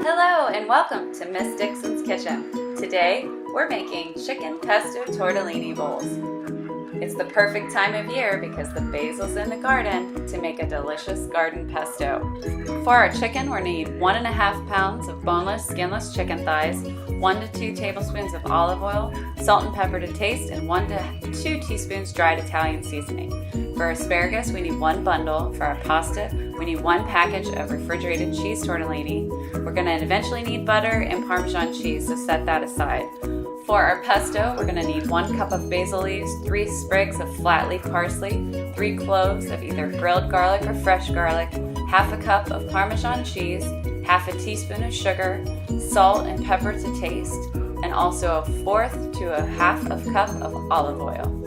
Hello and welcome to Miss Dixon's Kitchen. Today we're making chicken pesto tortellini bowls. It's the perfect time of year because the basil's in the garden to make a delicious garden pesto. For our chicken, we're going to need 1.5 pounds of boneless, skinless chicken thighs, 1 to 2 tablespoons of olive oil, salt and pepper to taste, and 1 to 2 teaspoons dried Italian seasoning. For asparagus, we need 1 bundle. For our pasta, we need 1 package of refrigerated cheese tortellini. We're going to eventually need butter and Parmesan cheese, so set that aside. For our pesto, we're going to need 1 cup of basil leaves, 3 sprigs of flat leaf parsley, 3 cloves of either grilled garlic or fresh garlic, half a cup of Parmesan cheese, half a teaspoon of sugar, salt and pepper to taste, and also 1/4 to 1/2 cup of olive oil.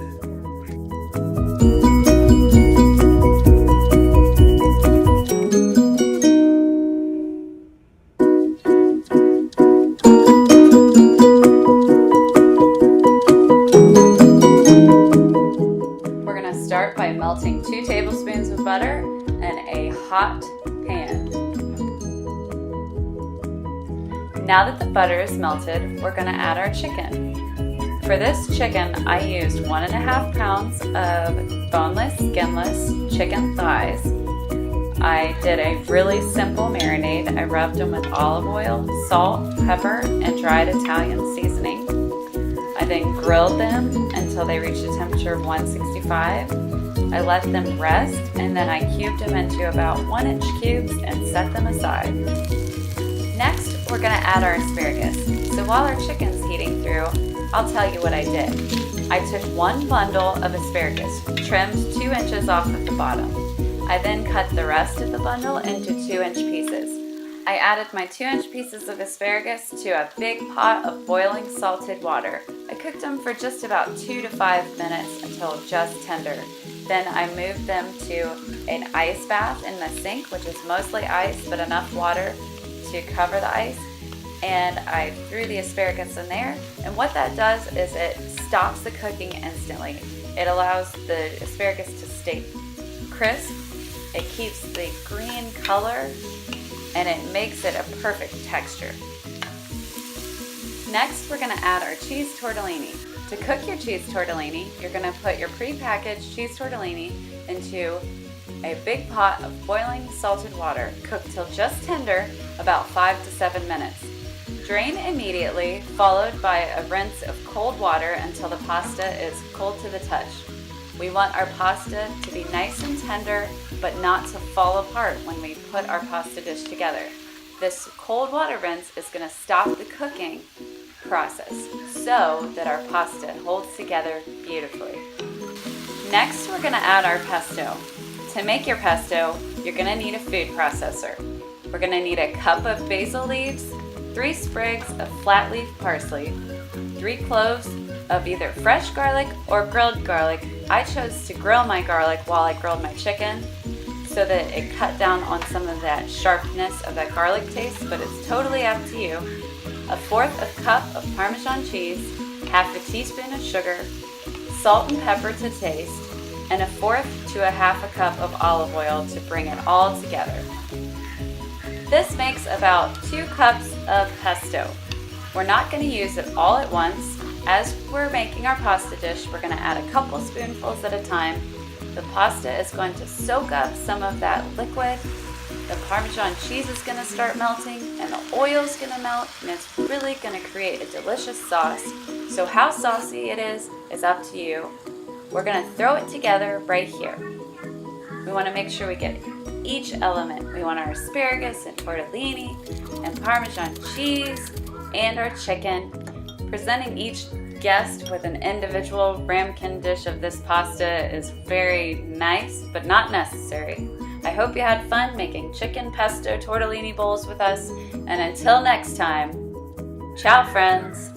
Start by melting 2 tablespoons of butter in a hot pan. Now that the butter is melted, we're going to add our chicken. For this chicken, I used 1.5 pounds of boneless, skinless chicken thighs. I did a really simple marinade. I rubbed them with olive oil, salt, pepper, and dried Italian seasoning. I then grilled them until they reached a temperature of 165. I let them rest, and then I cubed them into about 1-inch cubes and set them aside. Next, we're going to add our asparagus. So while our chicken's heating through, I'll tell you what I did. I took 1 bundle of asparagus, trimmed 2 inches off of the bottom. I then cut the rest of the bundle into 2-inch pieces. I added my 2-inch pieces of asparagus to a big pot of boiling salted water. I cooked them for just about 2 to 5 minutes until just tender. Then I moved them to an ice bath in the sink, which is mostly ice, but enough water to cover the ice. And I threw the asparagus in there. And what that does is it stops the cooking instantly. It allows the asparagus to stay crisp. It keeps the green color, and it makes it a perfect texture. Next, we're going to add our cheese tortellini. To cook your cheese tortellini, you're going to put your pre-packaged cheese tortellini into a big pot of boiling salted water. Cook till just tender, about 5 to 7 minutes. Drain immediately, followed by a rinse of cold water until the pasta is cold to the touch. We want our pasta to be nice and tender, but not to fall apart when we put our pasta dish together. This cold water rinse is going to stop the cooking process so that our pasta holds together beautifully. Next, we're going to add our pesto. To make your pesto, you're going to need a food processor. We're going to need a cup of basil leaves, 3 sprigs of flat leaf parsley, 3 cloves of either fresh garlic or grilled garlic. I chose to grill my garlic while I grilled my chicken so that it cut down on some of that sharpness of that garlic taste, but it's totally up to you. 1/4 cup of Parmesan cheese, half a teaspoon of sugar, salt and pepper to taste, and 1/4 to 1/2 cup of olive oil to bring it all together. This makes about 2 cups of pesto. We're not going to use it all at once. As we're making our pasta dish, we're going to add a couple spoonfuls at a time. The pasta is going to soak up some of that liquid. The Parmesan cheese is going to start melting, and the oil is going to melt, and it's really going to create a delicious sauce. So how saucy it is up to you. We're going to throw it together right here. We want to make sure we get each element. We want our asparagus and tortellini and Parmesan cheese and our chicken. Presenting each guest with an individual ramekin dish of this pasta is very nice, but not necessary. I hope you had fun making chicken pesto tortellini bowls with us, and until next time, ciao friends!